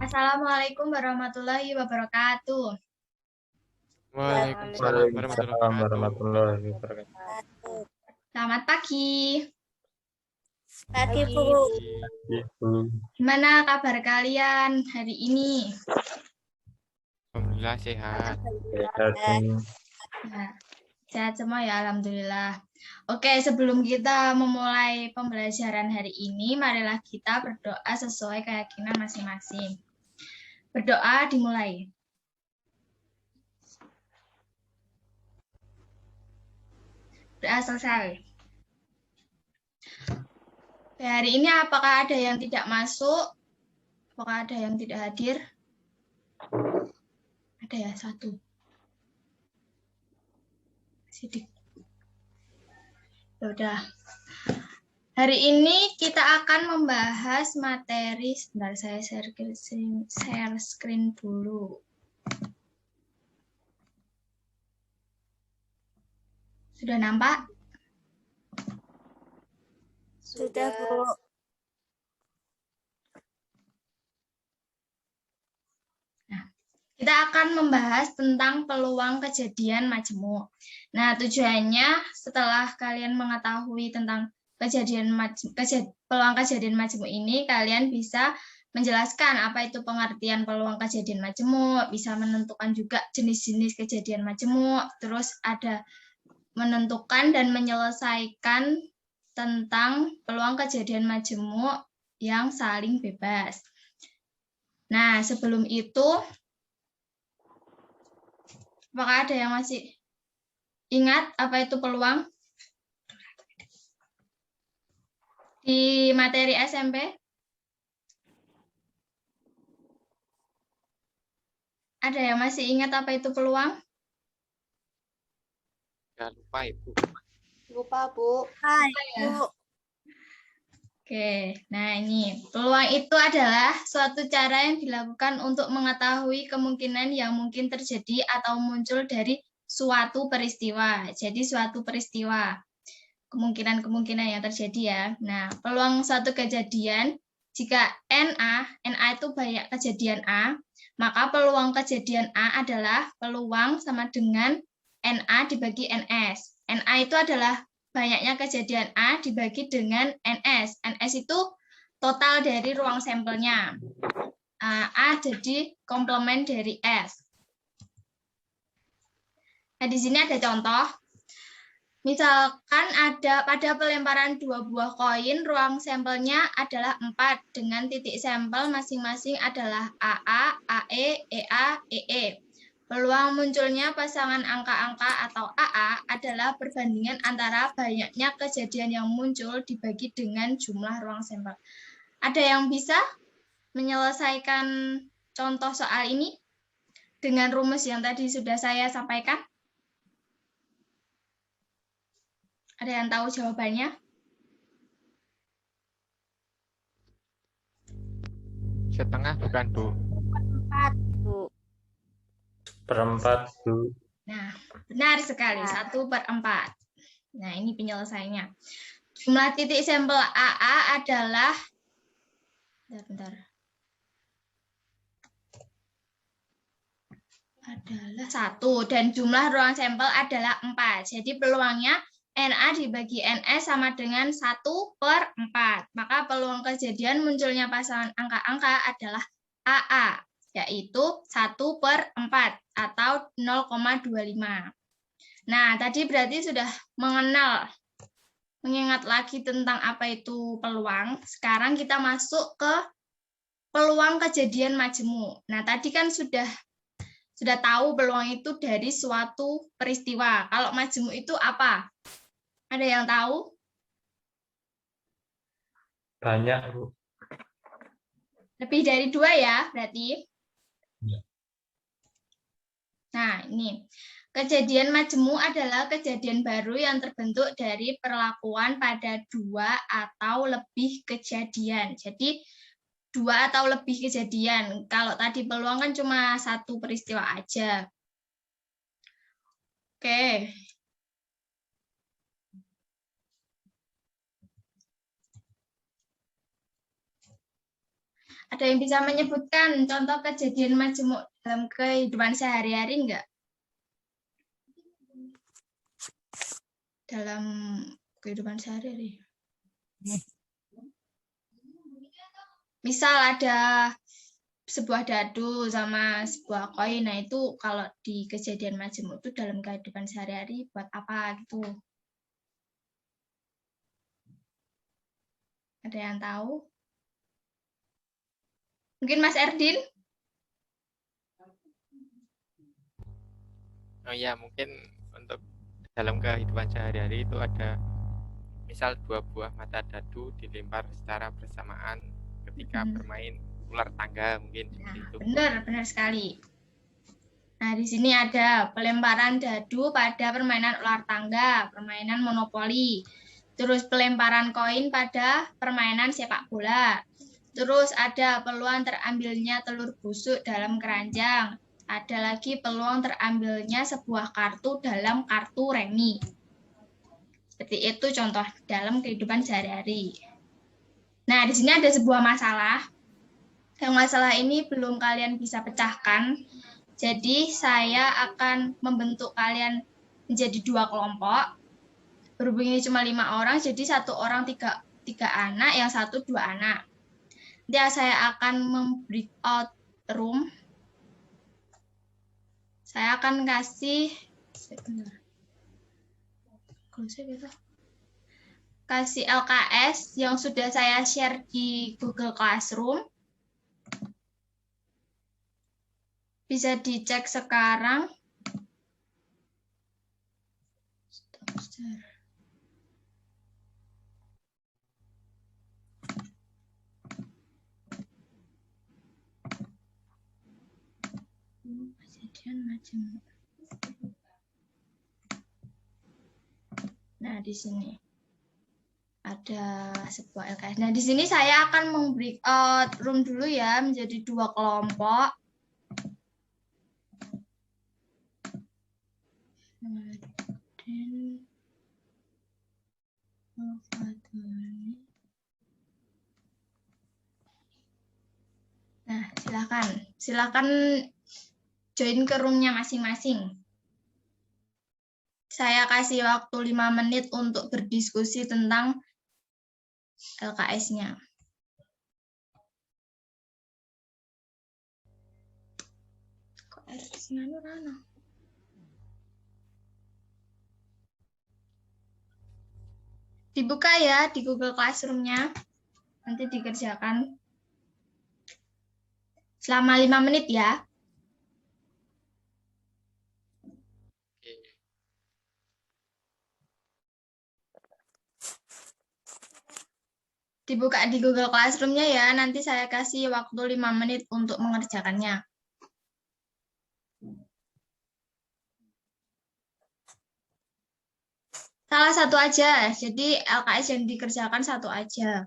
Assalamualaikum warahmatullahi wabarakatuh. Waalaikumsalam warahmatullahi Waalaikumsalam wabarakatuh. warahmatullahi wabarakatuh. Selamat pagi. Pagi, Bu. Ibu. Gimana kabar kalian hari ini? Alhamdulillah sehat. Sehat nih. Nah, sehat semua ya, alhamdulillah. Oke, sebelum kita memulai pembelajaran hari ini, marilah kita berdoa sesuai keyakinan masing-masing. Berdoa dimulai. Doa selesai. Hari ini apakah ada yang tidak masuk? Apakah ada yang tidak hadir? Ada ya, satu. Sidik. Ya udah. Hari ini kita akan membahas materi. Sebentar, saya share screen dulu. Sudah nampak? Sudah, Bu. Kita akan membahas tentang peluang kejadian majemuk. Nah, tujuannya setelah kalian mengetahui tentang peluang kejadian majemuk ini, kalian bisa menjelaskan apa itu pengertian peluang kejadian majemuk, bisa menentukan juga jenis-jenis kejadian majemuk, terus ada menentukan dan menyelesaikan tentang peluang kejadian majemuk yang saling bebas. Nah, sebelum itu, apakah ada yang masih ingat apa itu peluang? Di materi SMP? Ada yang masih ingat apa itu peluang? Jangan lupa Ibu. Lupa, Bu. Hai, Bu. Oke, nah ini peluang itu adalah suatu cara yang dilakukan untuk mengetahui kemungkinan yang mungkin terjadi atau muncul dari suatu peristiwa. Jadi suatu peristiwa, kemungkinan-kemungkinan yang terjadi ya. Nah, peluang suatu kejadian, jika NA itu banyak kejadian A, maka peluang kejadian A adalah peluang sama dengan NA dibagi NS. NA itu adalah banyaknya kejadian A dibagi dengan NS. NS itu total dari ruang sampelnya. A jadi komplement dari S. Nah, di sini ada contoh. Misalkan ada pada pelemparan 2 buah koin, ruang sampelnya adalah 4 dengan titik sampel masing-masing adalah AA, AE, EA, EE. Peluang munculnya pasangan angka-angka atau AA adalah perbandingan antara banyaknya kejadian yang muncul dibagi dengan jumlah ruang sampel. Ada yang bisa menyelesaikan contoh soal ini dengan rumus yang tadi sudah saya sampaikan? Ada yang tahu jawabannya? Setengah bukan, Bu? 4, Bu. Perempat, Bu. Nah, benar sekali, 1/4. Nah, ini penyelesaiannya. Jumlah titik sampel AA adalah, bentar. Adalah 1, dan jumlah ruang sampel adalah 4. Jadi peluangnya NA dibagi NS sama dengan 1/4. Maka peluang kejadian munculnya pasangan angka-angka adalah AA, yaitu 1/4 atau 0,25. Nah, tadi berarti sudah mengingat lagi tentang apa itu peluang. Sekarang kita masuk ke peluang kejadian majemuk. Nah, tadi kan sudah tahu peluang itu dari suatu peristiwa. Kalau majemuk itu apa? Ada yang tahu? Banyak, Bu. Lebih dari 2 ya, berarti. Ya. Nah, ini. Kejadian majemuk adalah kejadian baru yang terbentuk dari perlakuan pada 2 atau lebih kejadian. Jadi, 2 atau lebih kejadian. Kalau tadi peluang kan cuma 1 peristiwa aja. Oke. Ada yang bisa menyebutkan contoh kejadian majemuk dalam kehidupan sehari-hari enggak? Dalam kehidupan sehari-hari. Misal ada sebuah dadu sama sebuah koin, nah itu kalau di kejadian majemuk itu dalam kehidupan sehari-hari buat apa gitu? Ada yang tahu? Mungkin Mas Erdin? Oh iya, mungkin untuk dalam kehidupan sehari-hari itu ada misal dua buah mata dadu dilempar secara bersamaan ketika bermain ular tangga, mungkin seperti itu. Benar sekali. Nah, di sini ada pelemparan dadu pada permainan ular tangga, permainan monopoli. Terus pelemparan koin pada permainan sepak bola. Terus ada peluang terambilnya telur busuk dalam keranjang. Ada lagi peluang terambilnya sebuah kartu dalam kartu remi. Seperti itu contoh dalam kehidupan sehari-hari. Nah, di sini ada sebuah masalah. Yang masalah ini belum kalian bisa pecahkan. Jadi saya akan membentuk kalian menjadi 2 kelompok. Berhubung ini cuma 5 orang, jadi 1 orang 3 anak, yang 1 2 anak. Nanti saya akan membreak out room. Saya akan kasih LKS yang sudah saya share di Google Classroom. Bisa dicek sekarang. Nah, di sini ada sebuah LKS. Nah, di sini saya akan membreak out room dulu ya, menjadi 2 kelompok. Nah, silakan join ke roomnya masing-masing. Saya kasih waktu 5 menit untuk berdiskusi tentang LKS-nya. Kok LKS-nya Rana? Dibuka ya di Google Classroom-nya. Nanti dikerjakan selama 5 menit ya. Dibuka di Google Classroom-nya ya, nanti saya kasih waktu 5 menit untuk mengerjakannya. Salah satu aja, jadi LKS yang dikerjakan 1 aja.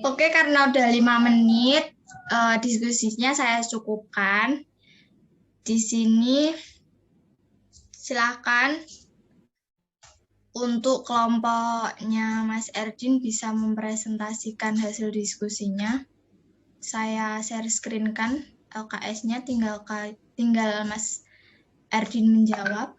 Oke, karena udah 5 menit, diskusinya saya cukupkan. Di sini silakan Untuk kelompoknya Mas Erdin bisa mempresentasikan hasil diskusinya. Saya share screen kan LKS-nya, tinggal Mas Erdin menjawab.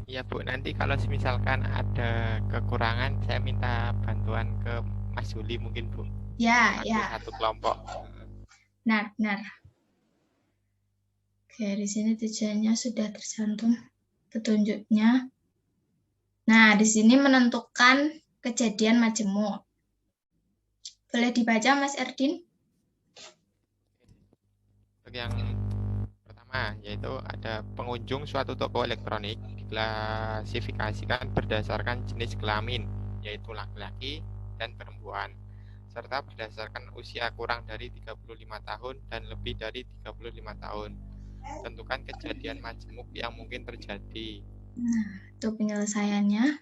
Iya Bu, nanti kalau misalkan ada kekurangan, saya minta bantuan ke Mas Juli mungkin Bu. Ya, Aku ya. satu kelompok. Benar. Oke, di sini tujuannya sudah tercantum petunjuknya. Nah, di sini menentukan kejadian majemuk. Boleh dibaca, Mas Erdin? Untuk yang pertama, yaitu ada pengunjung suatu toko elektronik diklasifikasikan berdasarkan jenis kelamin, yaitu laki-laki dan perempuan, serta berdasarkan usia kurang dari 35 tahun dan lebih dari 35 tahun. Tentukan kejadian majemuk yang mungkin terjadi. Nah, itu penyelesaiannya.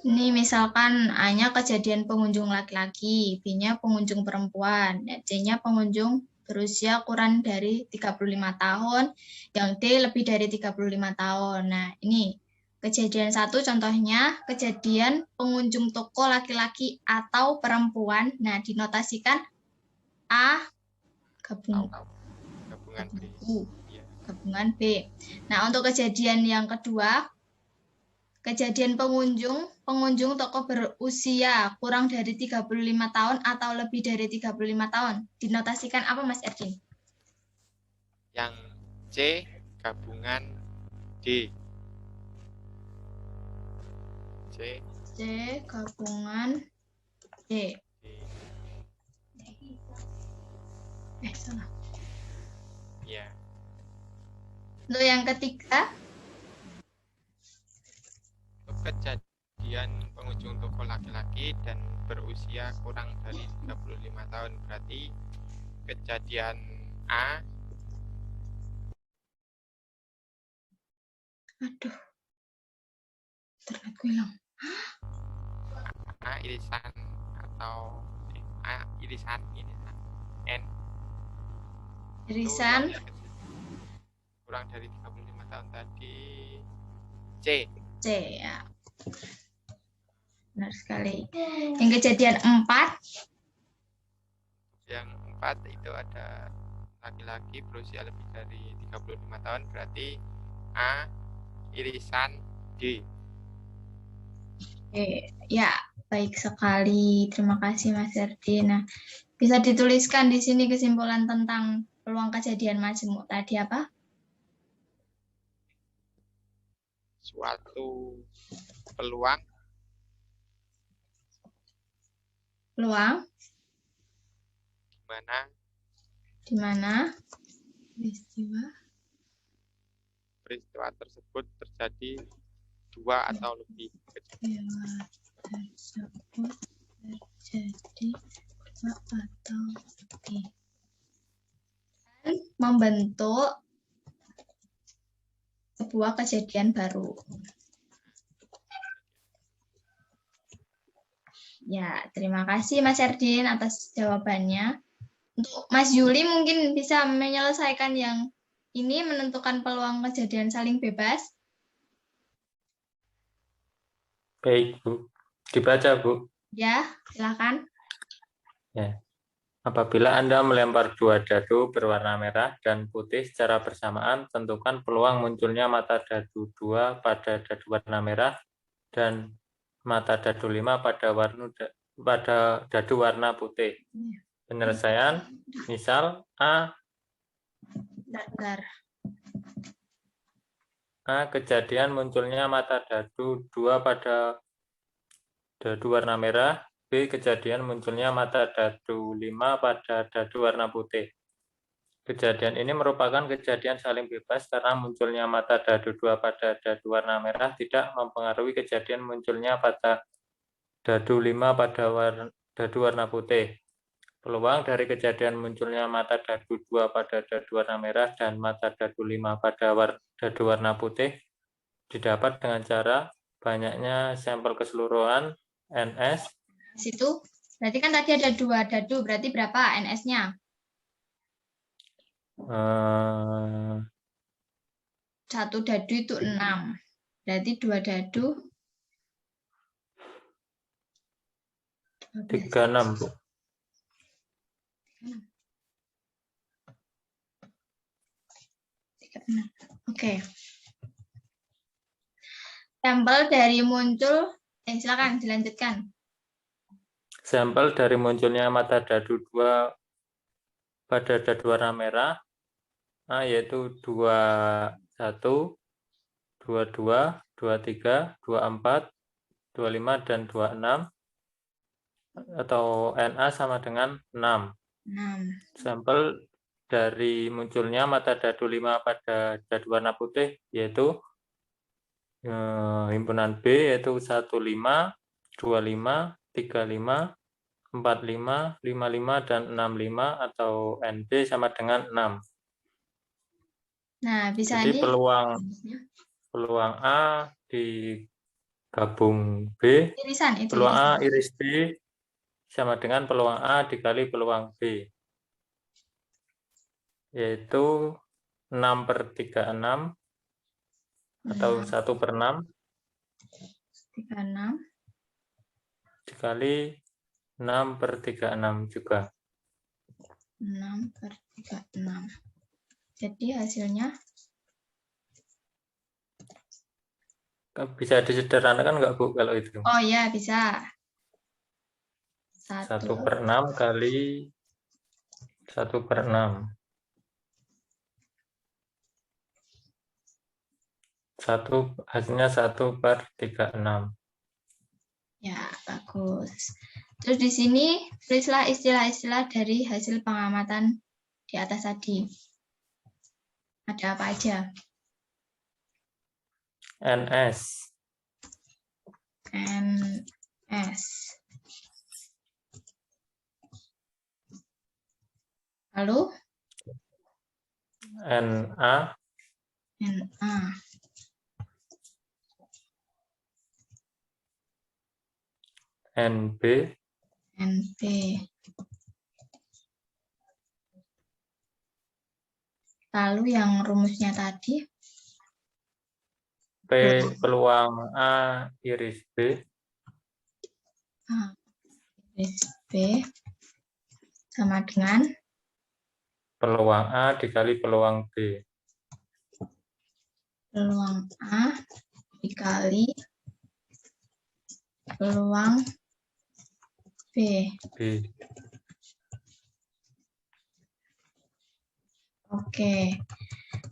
Ini misalkan A-nya kejadian pengunjung laki-laki, B-nya pengunjung perempuan, C-nya pengunjung berusia kurang dari 35 tahun, yang D lebih dari 35 tahun. Nah, ini kejadian 1 contohnya, kejadian pengunjung toko laki-laki atau perempuan. Nah, dinotasikan A Gabungan B. Ya. Gabungan B. Nah, untuk kejadian yang kedua, kejadian pengunjung toko berusia kurang dari 35 tahun atau lebih dari 35 tahun. Dinotasikan apa, Mas Erdin? Yang C gabungan D. C gabungan D. Salah. Ya. Untuk yang ketiga, kejadian pengunjung toko laki-laki dan berusia kurang dari 35 tahun, berarti kejadian A. Aduh, internetku hilang. A irisan atau A irisan N Irisan kurang dari 35 tahun tadi C ya. Benar sekali. Yang kejadian 4. Yang 4 itu ada laki-laki berusia lebih dari 35 tahun, berarti A irisan D. Ya, baik sekali. Terima kasih Mas Erdin. Nah, bisa dituliskan di sini kesimpulan tentang peluang kejadian majemuk tadi apa? Suatu peluang di mana peristiwa tersebut terjadi 2 atau lebih membentuk sebuah kejadian baru. Ya, terima kasih Mas Erdin atas jawabannya. Untuk Mas Juli mungkin bisa menyelesaikan yang ini, menentukan peluang kejadian saling bebas. Baik, Bu. Dibaca, Bu. Ya, silakan. Ya. Apabila Anda melempar 2 dadu berwarna merah dan putih secara bersamaan, tentukan peluang munculnya mata dadu 2 pada dadu warna merah dan mata dadu 5 pada dadu warna putih. Penyelesaian, misal A. Kejadian munculnya mata dadu 2 pada dadu warna merah. B. Kejadian munculnya mata dadu 5 pada dadu warna putih. Kejadian ini merupakan kejadian saling bebas karena munculnya mata dadu 2 pada dadu warna merah tidak mempengaruhi kejadian munculnya pada dadu 5 pada dadu warna putih. Peluang dari kejadian munculnya mata dadu 2 pada dadu warna merah dan mata dadu 5 pada dadu warna putih didapat dengan cara banyaknya sampel keseluruhan NS. Situ berarti kan tadi ada 2 dadu, berarti berapa NS-nya? 1 dadu itu 6. Berarti 2 dadu 36, Bu. 36. Oke. Sampel dari muncul, silakan dilanjutkan. Sampel dari munculnya mata dadu 2 pada dadu warna merah, yaitu 21, 22, 23, 24, 25, dan 26, atau Na sama dengan 6. 6. Sampel dari munculnya mata dadu 5 pada dadu warna putih, yaitu himpunan B, yaitu 15, 25, 35, 45, 55, dan 65, atau NB sama dengan 6. Nah, bisa Jadi ini peluang A digabung B, irisan itu peluang ya. A iris B sama dengan peluang A dikali peluang B, yaitu 6/36 atau 1/6 36 dikali 6/36 juga. 6/36. Jadi hasilnya Bisa disederhanakan nggak, Bu, kalau itu? oh ya, bisa. 1/6 kali 1/6. Hasilnya 1/36. Ya, bagus. Terus di sini tulislah istilah-istilah dari hasil pengamatan di atas tadi. Ada apa aja? NS. NS. Lalu? NA. NA. NB. NB. Lalu yang rumusnya tadi? P peluang A iris B. A iris B sama dengan? Peluang A dikali peluang B. Peluang A dikali peluang B. Oke.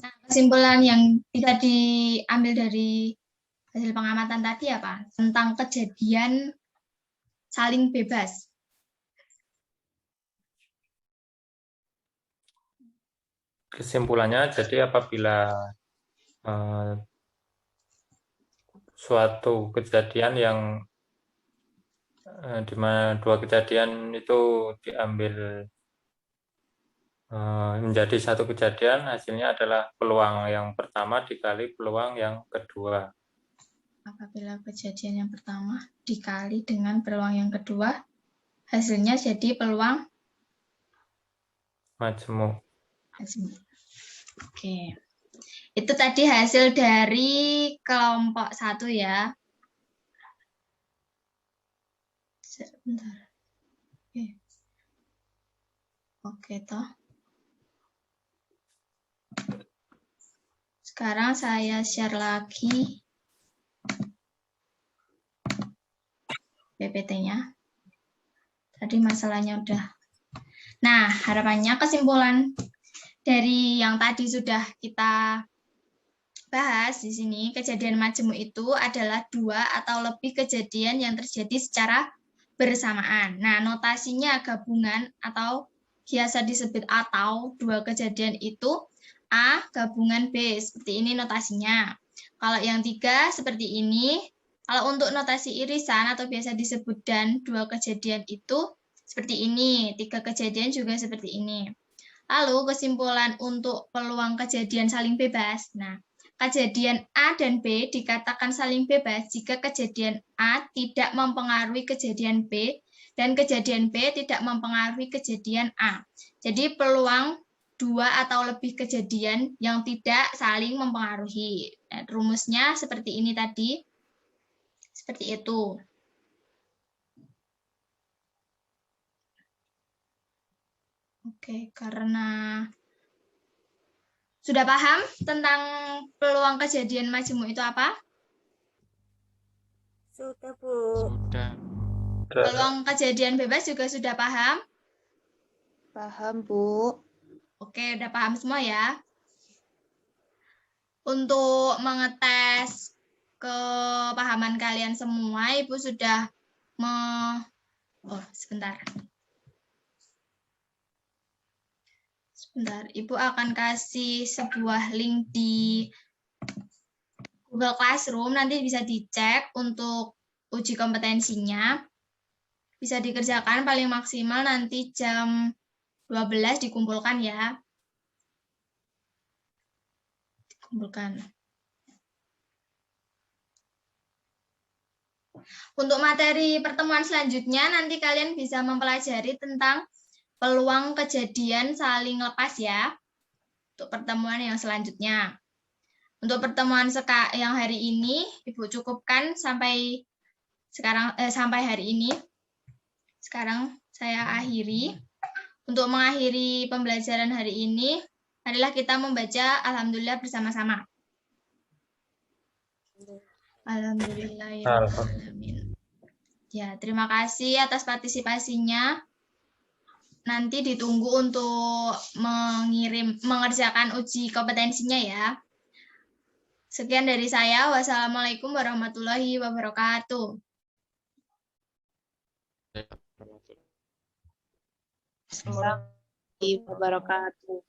Nah, kesimpulan yang bisa diambil dari hasil pengamatan tadi apa? Tentang kejadian saling bebas. Kesimpulannya, jadi apabila suatu kejadian yang di mana dua kejadian itu diambil menjadi satu kejadian, hasilnya adalah peluang yang pertama dikali peluang yang kedua. Apabila kejadian yang pertama dikali dengan peluang yang kedua, hasilnya jadi peluang majemuk. Oke. Itu tadi hasil dari kelompok 1 ya. Sebentar. Oke toh. Sekarang saya share lagi PPT-nya. Tadi masalahnya udah. Nah, harapannya kesimpulan dari yang tadi sudah kita bahas di sini, kejadian majemuk itu adalah 2 atau lebih kejadian yang terjadi secara bersamaan. Nah, notasinya gabungan atau biasa disebut atau 2 kejadian itu A gabungan B. Seperti ini notasinya. Kalau yang 3 seperti ini. Kalau untuk notasi irisan atau biasa disebut dan 2 kejadian itu seperti ini. 3 kejadian juga seperti ini. Lalu kesimpulan untuk peluang kejadian saling bebas. Nah, kejadian A dan B dikatakan saling bebas jika kejadian A tidak mempengaruhi kejadian B dan kejadian B tidak mempengaruhi kejadian A. Jadi peluang dua atau lebih kejadian yang tidak saling mempengaruhi. Nah, rumusnya seperti ini tadi. Seperti itu. Oke, karena sudah paham tentang peluang kejadian majemuk itu apa? Sudah, Bu. Sudah. Peluang kejadian bebas juga sudah paham? Paham, Bu. Oke, udah paham semua ya. Untuk mengetes kepahaman kalian semua, Ibu sudah oh, sebentar. Sebentar, Ibu akan kasih sebuah link di Google Classroom, nanti bisa dicek untuk uji kompetensinya. Bisa dikerjakan paling maksimal nanti jam 12 dikumpulkan ya. Dikumpulkan. Untuk materi pertemuan selanjutnya, nanti kalian bisa mempelajari tentang peluang kejadian saling lepas ya. Untuk pertemuan yang selanjutnya. Untuk pertemuan yang hari ini, Ibu cukupkan sampai sampai hari ini. Sekarang saya akhiri. Untuk mengakhiri pembelajaran hari ini, marilah kita membaca Alhamdulillah bersama-sama. Alhamdulillahirrahmanirrahim. Ya, terima kasih atas partisipasinya. Nanti ditunggu untuk mengerjakan uji kompetensinya ya. Sekian dari saya. Wassalamualaikum warahmatullahi wabarakatuh. Assalamualaikum warahmatullahi wabarakatuh.